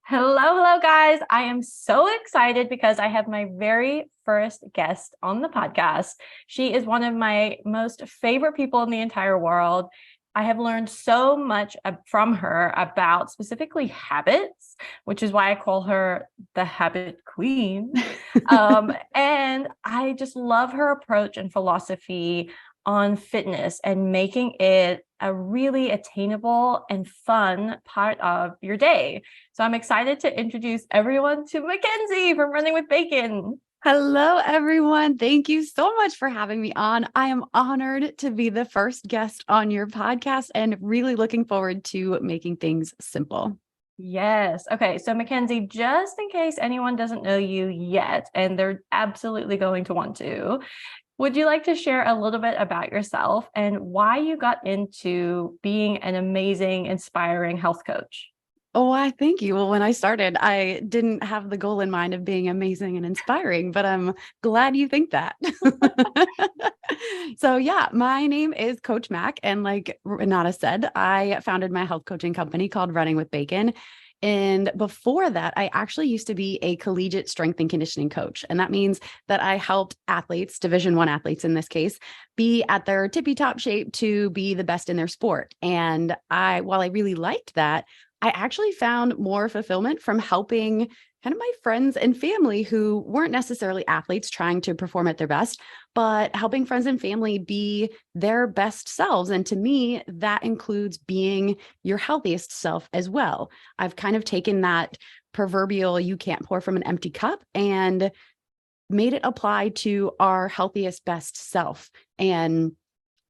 Hello, guys. I am so excited because I have my very first guest on the podcast. She is one of my most favorite people in the entire world. I have learned so much from her about specifically habits, which is why I call her the habit queen. And I just love her approach and philosophy on fitness and making it a really attainable and fun part of your day. So I'm excited to introduce everyone to Mackenzie from Running with Bacon. Hello, everyone. Thank you so much for having me on. I am honored to be the first guest on your podcast and really looking forward to making things simple. Yes. Okay. So, Mackenzie, just in case anyone doesn't know you yet, and they're absolutely going to want to, would you like to share a little bit about yourself and why you got into being an amazing, inspiring health coach? Oh, I thank you. Well, when I started, I didn't have the goal in mind of being amazing and inspiring, but I'm glad you think that. So, yeah, my name is Coach Mack. And like Renata said, I founded my health coaching company called Running with Bacon. And before that, I actually used to be a collegiate strength and conditioning coach. And that means that I helped athletes, Division I athletes in this case, be at their tippy top shape to be the best in their sport. And while I really liked that, I actually found more fulfillment from helping kind of my friends and family who weren't necessarily athletes trying to perform at their best, but helping friends and family be their best selves. And to me, that includes being your healthiest self as well. I've kind of taken that proverbial you can't pour from an empty cup and made it apply to our healthiest, best self. And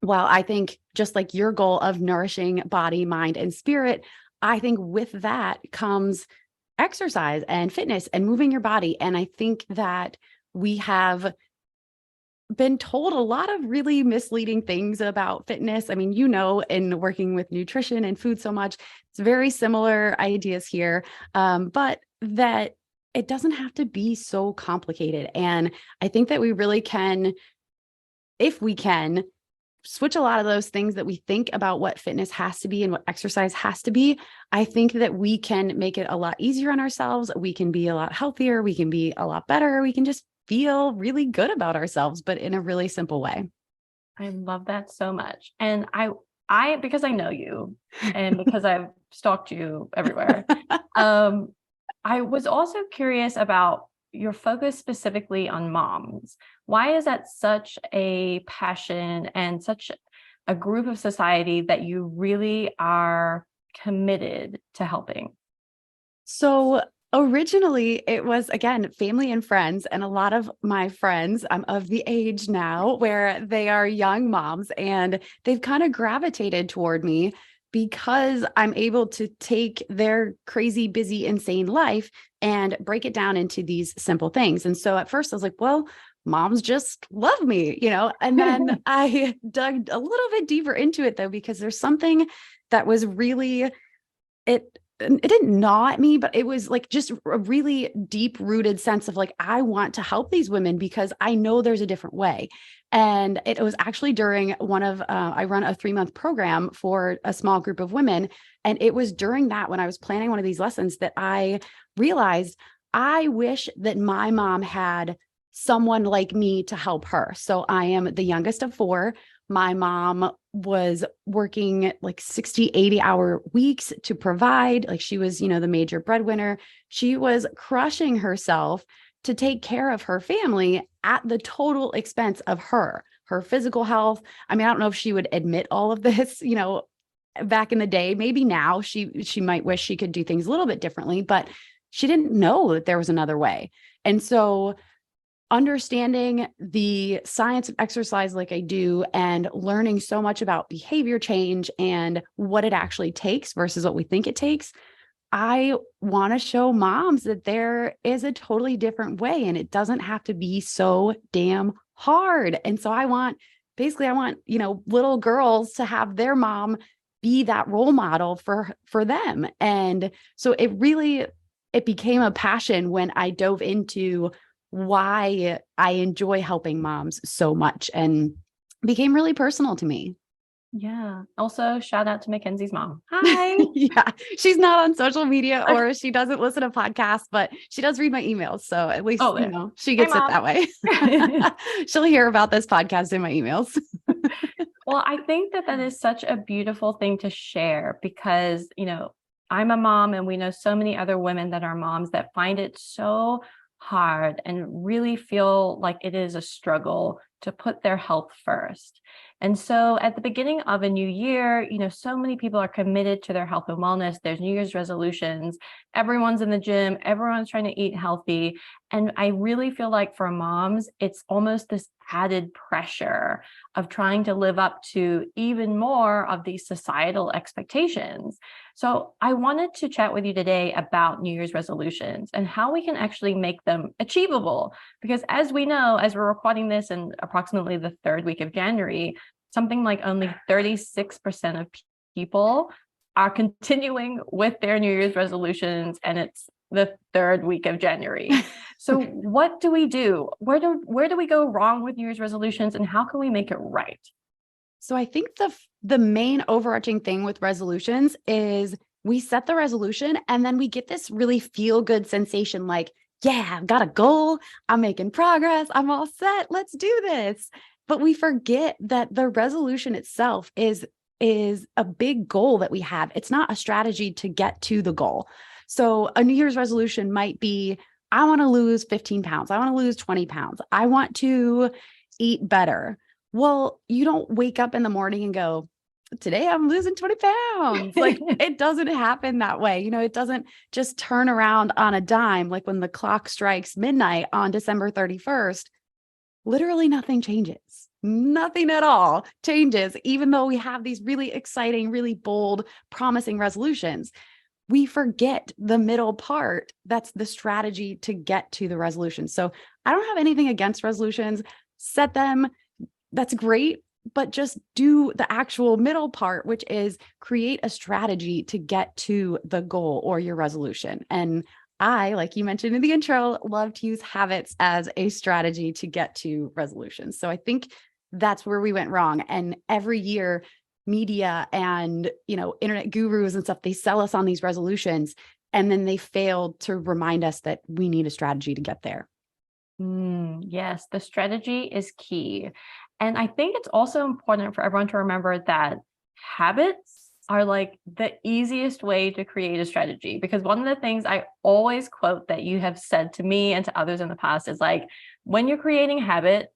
while I think just like your goal of nourishing body, mind, and spirit, I think with that comes exercise and fitness and moving your body. And I think that we have been told a lot of really misleading things about fitness. I mean, in working with nutrition and food so much, it's very similar ideas here, but that it doesn't have to be so complicated. And I think that we really can, if we can, switch a lot of those things that we think about what fitness has to be and what exercise has to be. I think that we can make it a lot easier on ourselves. We can be a lot healthier. We can be a lot better. We can just feel really good about ourselves, but in a really simple way. I love that so much. And because I know you and because I've stalked you everywhere, I was also curious about your focus specifically on moms. Why is that such a passion and such a group of society that you really are committed to helping? So originally it was, again, family and friends. And a lot of my friends, I'm of the age now where they are young moms and they've kind of gravitated toward me because I'm able to take their crazy, busy, insane life and break it down into these simple things. And so at first I was like, well, moms just love me, and then I dug a little bit deeper into it though, because there's something that was really, it didn't gnaw at me, but it was like just a really deep rooted sense of like, I want to help these women because I know there's a different way. And it was actually during I run a 3-month program for a small group of women. And it was during that, when I was planning one of these lessons, that I realized I wish that my mom had someone like me to help her. So I am the youngest of 4. My mom was working like 60, 80-hour weeks to provide. Like she was, the major breadwinner. She was crushing herself to take care of her family at the total expense of her physical health. I mean, I don't know if she would admit all of this, back in the day. Maybe now she might wish she could do things a little bit differently, but she didn't know that there was another way. And so understanding the science of exercise like I do and learning so much about behavior change and what it actually takes versus what we think it takes, I want to show moms that there is a totally different way and it doesn't have to be so damn hard. And so I want, little girls to have their mom be that role model for them. And so it became a passion when I dove into why I enjoy helping moms so much and became really personal to me. Yeah. Also, shout out to Mackenzie's mom. Hi. Yeah. She's not on social media or she doesn't listen to podcasts, but she does read my emails. So at least, Oh, there. she Hi, gets it mom. that way. She'll hear about this podcast in my emails. Well, I think that that is such a beautiful thing to share because, I'm a mom and we know so many other women that are moms that find it so hard and really feel like it is a struggle to put their health first. And so at the beginning of a new year, so many people are committed to their health and wellness. There's New Year's resolutions. Everyone's in the gym. Everyone's trying to eat healthy. And I really feel like for moms, it's almost this added pressure of trying to live up to even more of these societal expectations. So I wanted to chat with you today about New Year's resolutions and how we can actually make them achievable. Because as we know, as we're recording this in approximately the third week of January, something like only 36% of people are continuing with their New Year's resolutions, and it's the third week of January. So what do we do? Where do we go wrong with New Year's resolutions, and how can we make it right? So I think the main overarching thing with resolutions is we set the resolution and then we get this really feel good sensation like, yeah, I've got a goal, I'm making progress, I'm all set, let's do this. But we forget that the resolution itself is a big goal that we have. It's not a strategy to get to the goal. So a New Year's resolution might be, I want to lose 15 pounds. I want to lose 20 pounds. I want to eat better. Well, you don't wake up in the morning and go, today I'm losing 20 pounds. Like it doesn't happen that way. It doesn't just turn around on a dime. Like when the clock strikes midnight on December 31st, literally nothing changes. Nothing at all changes, even though we have these really exciting, really bold, promising resolutions. We forget the middle part. That's the strategy to get to the resolution. So I don't have anything against resolutions. Set them. That's great. But just do the actual middle part, which is create a strategy to get to the goal or your resolution. And I, like you mentioned in the intro, love to use habits as a strategy to get to resolutions. So I think that's where we went wrong. And every year, media and, internet gurus and stuff, they sell us on these resolutions and then they fail to remind us that we need a strategy to get there. Yes, the strategy is key. And I think it's also important for everyone to remember that habits are like the easiest way to create a strategy. Because one of the things I always quote that you have said to me and to others in the past is like, when you're creating a habit,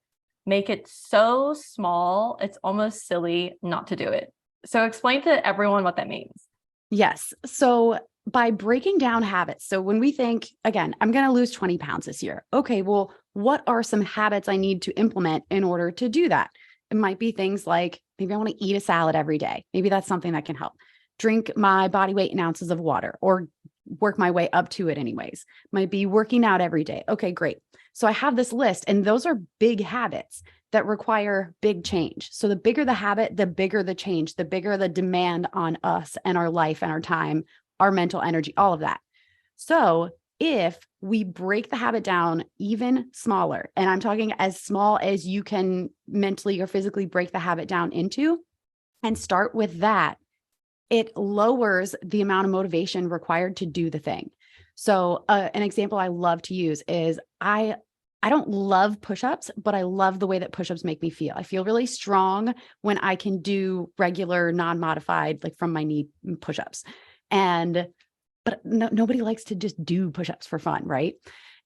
make it so small, it's almost silly not to do it. So explain to everyone what that means. Yes. So by breaking down habits, so when we think, again, I'm going to lose 20 pounds this year. Okay, well, what are some habits I need to implement in order to do that? It might be things like maybe I want to eat a salad every day. Maybe that's something that can help. Drink my body weight in ounces of water or work my way up to it anyways. Might be working out every day. Okay, great. So I have this list and those are big habits that require big change. So the bigger the habit, the bigger the change, the bigger the demand on us and our life and our time, our mental energy, all of that. So if we break the habit down even smaller, and I'm talking as small as you can mentally or physically break the habit down into, and start with that, it lowers the amount of motivation required to do the thing. So an example I love to use is I don't love push-ups, but I love the way that push-ups make me feel. I feel really strong when I can do regular, non-modified, like from my knee push-ups. But nobody likes to just do push-ups for fun, right?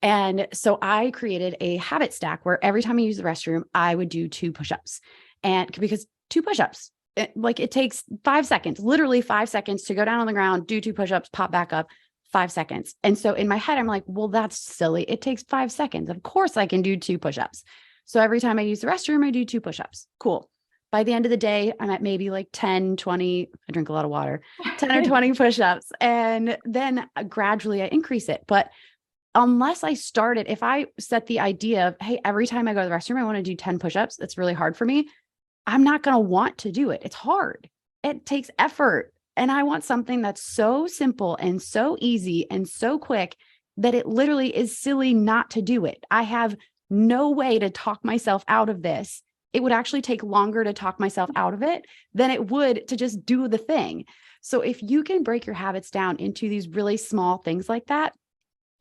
And so I created a habit stack where every time I use the restroom, I would do 2 push-ups. And because 2 push-ups, it takes 5 seconds, literally 5 seconds to go down on the ground, do 2 push-ups, pop back up, 5 seconds. And so in my head, I'm like, well, that's silly. It takes 5 seconds. Of course I can do 2 push-ups. So every time I use the restroom, I do 2 push-ups. Cool. By the end of the day, I'm at maybe like 10, 20, I drink a lot of water, 10 or 20 push-ups. And then gradually I increase it. But unless I start it, if I set the idea of, hey, every time I go to the restroom, I want to do 10 push-ups, that's really hard for me. I'm not going to want to do it. It's hard. It takes effort. And I want something that's so simple and so easy and so quick that it literally is silly not to do it. I have no way to talk myself out of this it would actually take longer to talk myself out of it than it would to just do the thing. So if you can break your habits down into these really small things like that,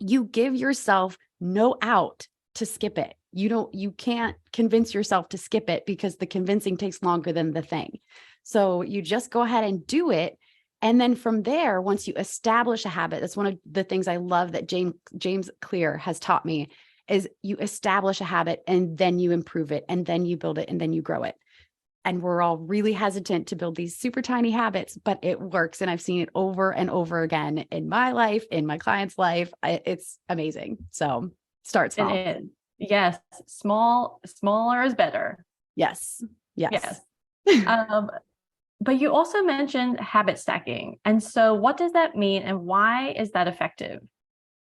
you give yourself no out to skip it. You can't convince yourself to skip it because the convincing takes longer than the thing. So you just go ahead and do it. And then from there, once you establish a habit, that's one of the things I love that James Clear has taught me, is you establish a habit and then you improve it and then you build it and then you grow it. And we're all really hesitant to build these super tiny habits, but it works. And I've seen it over and over again in my life, in my client's life. It's amazing. So start small. Yes. Smaller is better. Yes. Yes. But you also mentioned habit stacking. And so what does that mean and why is that effective?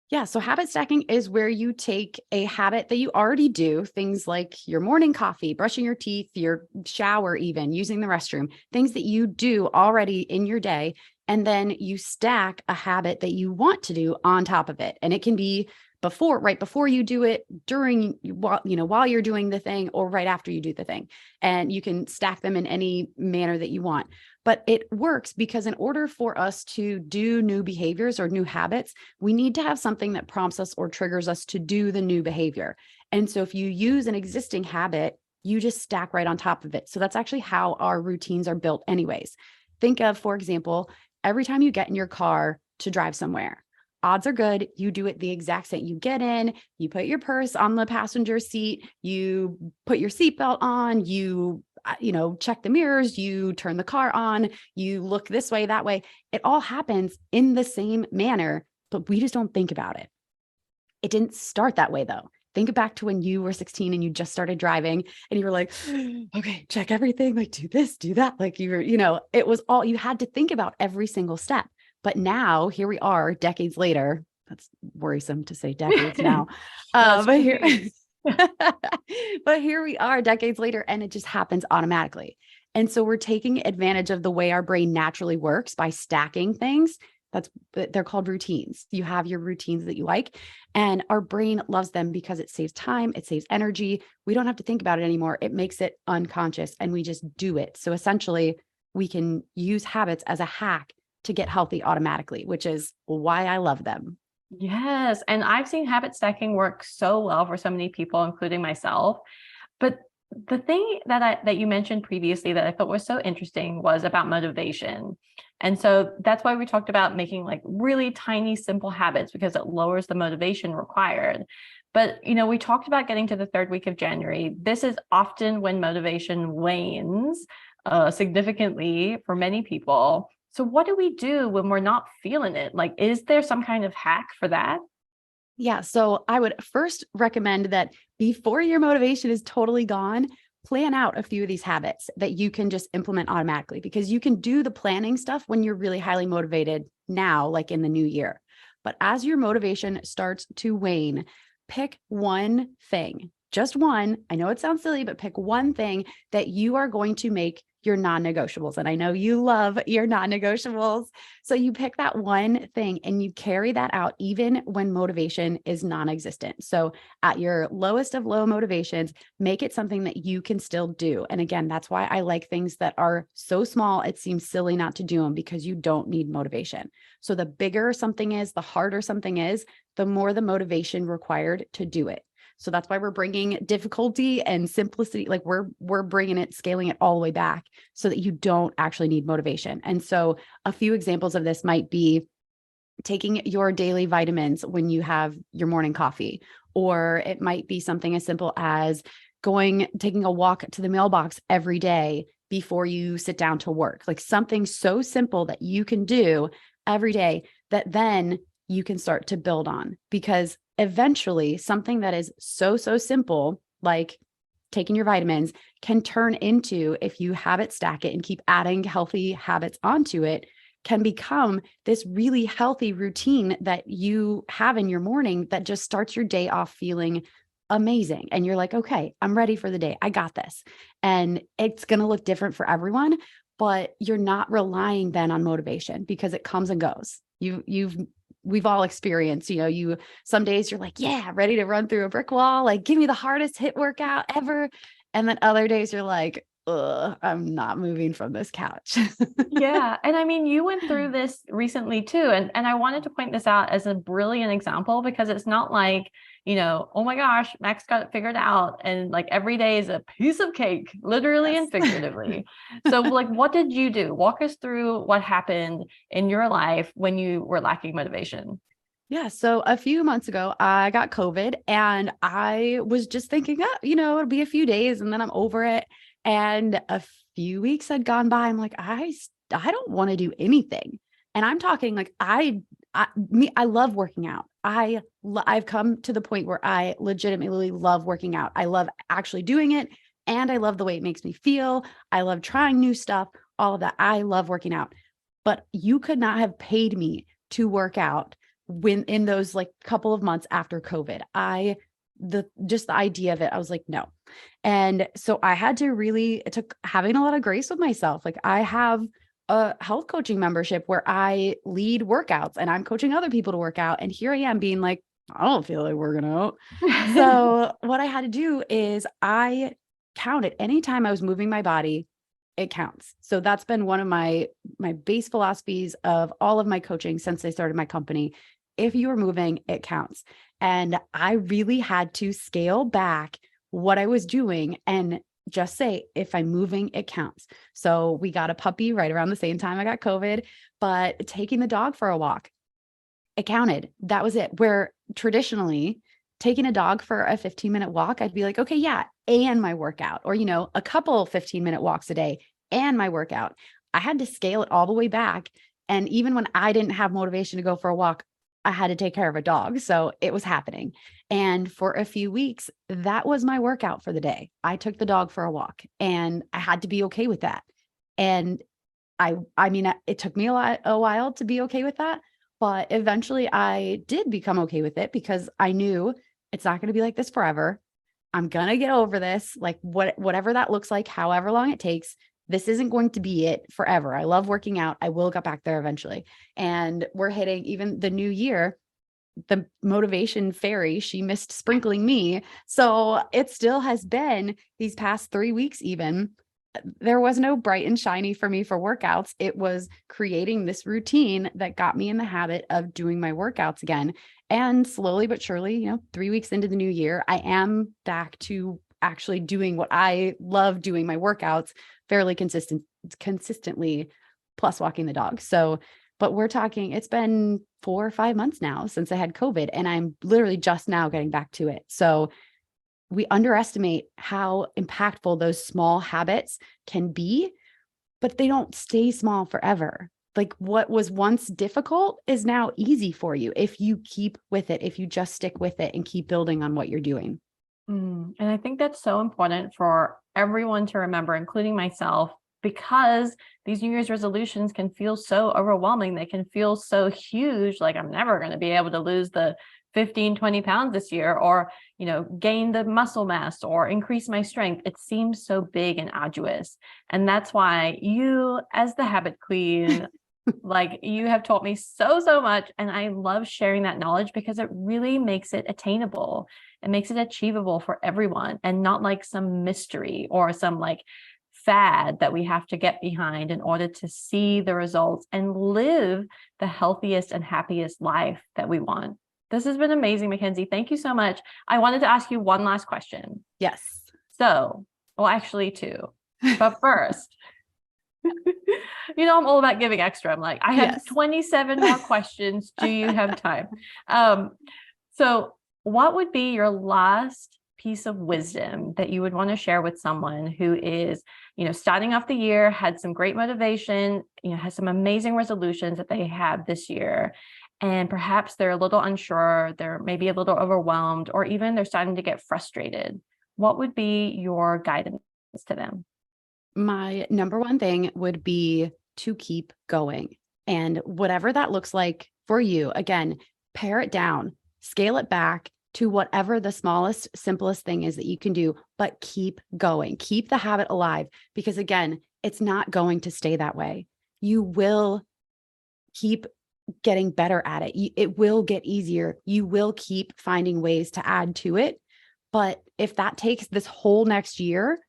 Yeah. So habit stacking is where you take a habit that you already do, things like your morning coffee, brushing your teeth, your shower, even using the restroom, things that you do already in your day. And then you stack a habit that you want to do on top of it. And it can be right before you do it, while you're doing the thing, or right after you do the thing. And you can stack them in any manner that you want. But it works because in order for us to do new behaviors or new habits, we need to have something that prompts us or triggers us to do the new behavior. And so if you use an existing habit, you just stack right on top of it. So that's actually how our routines are built anyways. Think of, for example, every time you get in your car to drive somewhere, odds are good you do it the exact same. You get in, you put your purse on the passenger seat, you put your seatbelt on, you check the mirrors, you turn the car on, you look this way, that way. It all happens in the same manner, but we just don't think about it. It didn't start that way though. Think back to when you were 16 and you just started driving and you were like, okay, check everything, like do this, do that. Like it was all, you had to think about every single step. But now here we are decades later. That's worrisome to say decades now. But here we are decades later and it just happens automatically. And so we're taking advantage of the way our brain naturally works by stacking things. They're called routines. You have your routines that you like, and our brain loves them because it saves time, it saves energy. We don't have to think about it anymore. It makes it unconscious and we just do it. So essentially we can use habits as a hack to get healthy automatically, which is why I love them. Yes. And I've seen habit stacking work so well for so many people, including myself. But the thing that you mentioned previously that I thought was so interesting was about motivation. And so that's why we talked about making like really tiny, simple habits because it lowers the motivation required. But, we talked about getting to the third week of January. This is often when motivation wanes significantly for many people. So what do we do when we're not feeling it? Like, is there some kind of hack for that? Yeah. So I would first recommend that before your motivation is totally gone, plan out a few of these habits that you can just implement automatically, because you can do the planning stuff when you're really highly motivated now, like in the new year. But as your motivation starts to wane, pick one thing, just one. I know it sounds silly, but pick one thing that you are going to make your non-negotiables. And I know you love your non-negotiables. So you pick that one thing and you carry that out even when motivation is non-existent. So at your lowest of low motivations, make it something that you can still do. And again, that's why I like things that are so small, it seems silly not to do them, because you don't need motivation. So the bigger something is, the harder something is, the more the motivation required to do it. So that's why we're bringing difficulty and simplicity, like we're bringing it, scaling it all the way back so that you don't actually need motivation. And so a few examples of this might be taking your daily vitamins when you have your morning coffee, or it might be something as simple as taking a walk to the mailbox every day before you sit down to work, like something so simple that you can do every day that then you can start to build on. Because eventually something that is so simple, like taking your vitamins, can turn into, if you habit stack it and keep adding healthy habits onto it, can become this really healthy routine that you have in your morning that just starts your day off feeling amazing. And you're like, okay, I'm ready for the day. I got this. And it's going to look different for everyone, but you're not relying then on motivation because it comes and goes. We've all experienced, some days you're like, yeah, ready to run through a brick wall, like give me the hardest HIIT workout ever. And then other days you're like, ugh, I'm not moving from this couch. Yeah. And I mean, you went through this recently too. And I wanted to point this out as a brilliant example because it's not like, oh my gosh, Max got it figured out. And like every day is a piece of cake, literally and figuratively. So like, what did you do? Walk us through what happened in your life when you were lacking motivation. Yeah. So a few months ago, I got COVID and I was just thinking, oh, it'll be a few days and then I'm over it. And a few weeks had gone by. I'm like, I don't want to do anything. And I'm talking like I love working out. I've come to the point where I legitimately love working out. I love actually doing it. And I love the way it makes me feel. I love trying new stuff, all of that. I love working out, but you could not have paid me to work out when in those like couple of months after COVID. Just the idea of it, I was like, no. And so I had to it took having a lot of grace with myself. Like I have a health coaching membership where I lead workouts and I'm coaching other people to work out. And here I am being like, I don't feel like working out. So what I had to do is I counted anytime I was moving my body, it counts. So that's been one of my base philosophies of all of my coaching since I started my company. If you are moving, it counts. And I really had to scale back what I was doing and just say, if I'm moving, it counts. So we got a puppy right around the same time I got COVID, but taking the dog for a walk, it counted. That was it. Where traditionally taking a dog for a 15-minute walk, I'd be like, okay, yeah, and my workout, or, a couple 15-minute walks a day and my workout. I had to scale it all the way back. And even when I didn't have motivation to go for a walk, I had to take care of a dog. So it was happening. And for a few weeks, that was my workout for the day. I took the dog for a walk and I had to be okay with that. And I mean, it took me a while to be okay with that, but eventually I did become okay with it because I knew it's not going to be like this forever. I'm going to get over this, like whatever that looks like, however long it takes. This isn't going to be it forever. I love working out. I will get back there eventually. And we're hitting even the new year, the motivation fairy, she missed sprinkling me. So it still has been these past 3 weeks, even. There was no bright and shiny for me for workouts. It was creating this routine that got me in the habit of doing my workouts again. And slowly but surely, 3 weeks into the new year, I am back to actually doing what I love doing, my workouts fairly consistently, plus walking the dog. So, but we're talking, it's been 4 or 5 months now since I had COVID and I'm literally just now getting back to it. So we underestimate how impactful those small habits can be, but they don't stay small forever. Like what was once difficult is now easy for you if you keep with it, if you just stick with it and keep building on what you're doing. And I think that's so important for everyone to remember, including myself, because these New Year's resolutions can feel so overwhelming. They can feel so huge. Like I'm never going to be able to lose the 15, 20 pounds this year, or, gain the muscle mass or increase my strength. It seems so big and arduous. And that's why you, as the habit queen, like you have taught me so much. And I love sharing that knowledge because it really makes it attainable. It makes it achievable for everyone and not like some mystery or some like fad that we have to get behind in order to see the results and live the healthiest and happiest life that we want. This has been amazing, Mackenzie. Thank you so much. I wanted to ask you one last question. Yes. So, well, actually two, but first, I'm all about giving extra. I'm like, I have 27 more questions. Do you have time? So what would be your last piece of wisdom that you would want to share with someone who is, starting off the year, had some great motivation, has some amazing resolutions that they have this year, and perhaps they're a little unsure, they're maybe a little overwhelmed, or even they're starting to get frustrated? What would be your guidance to them? My number one thing would be to keep going. And whatever that looks like for you, again, pare it down, scale it back to whatever the smallest, simplest thing is that you can do, but keep going, keep the habit alive, because again, it's not going to stay that way. You will keep getting better at it. It will get easier. You will keep finding ways to add to it. But if that takes this whole next year,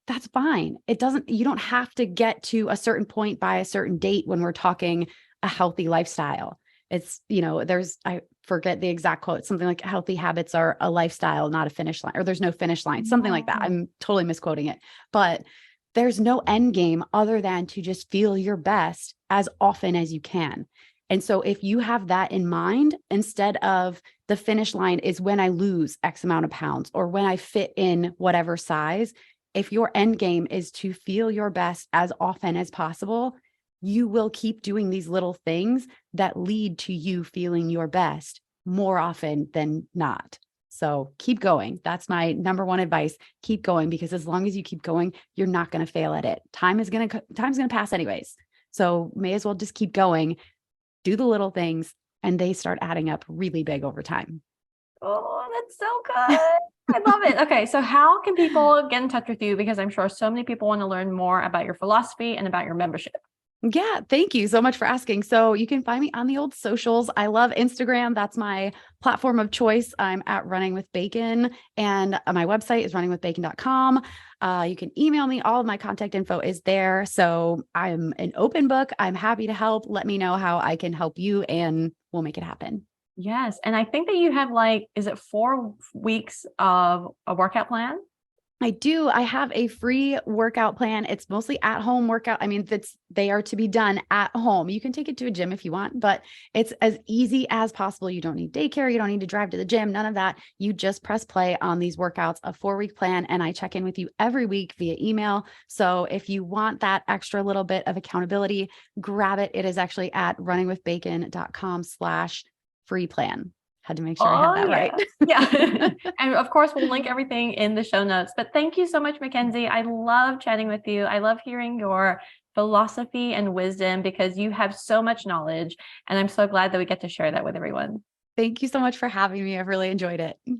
that's fine. You don't have to get to a certain point by a certain date when we're talking a healthy lifestyle. It's, I forget the exact quote, something like healthy habits are a lifestyle, not a finish line, or there's no finish line, something like that. I'm totally misquoting it, but there's no end game other than to just feel your best as often as you can. And so if you have that in mind, instead of the finish line is when I lose X amount of pounds or when I fit in whatever size, if your end game is to feel your best as often as possible, you will keep doing these little things that lead to you feeling your best more often than not. So keep going. That's my number one advice. Keep going, because as long as you keep going, you're not going to fail at it. Time's going to pass anyways. So may as well just keep going, do the little things, and they start adding up really big over time. Oh, that's so good. I love it. Okay. So how can people get in touch with you? Because I'm sure so many people want to learn more about your philosophy and about your membership. Yeah, thank you so much for asking. So you can find me on the old socials. I love Instagram. That's my platform of choice. I'm at Running with Bacon, and my website is runningwithbacon.com. You can email me. All of my contact info is there. So I'm an open book. I'm happy to help. Let me know how I can help you, and we'll make it happen. Yes. And I think that you have is it 4 weeks of a workout plan? I do. I have a free workout plan. It's mostly at home workout. I mean, they are to be done at home. You can take it to a gym if you want, but it's as easy as possible. You don't need daycare. You don't need to drive to the gym. None of that. You just press play on these workouts, a 4-week plan. And I check in with you every week via email. So if you want that extra little bit of accountability, grab it. It is actually at runningwithbacon.com/free plan. Had to make sure I had that right. Yeah. And of course, we'll link everything in the show notes. But thank you so much, Mackenzie. I love chatting with you. I love hearing your philosophy and wisdom, because you have so much knowledge. And I'm so glad that we get to share that with everyone. Thank you so much for having me. I've really enjoyed it. Yay.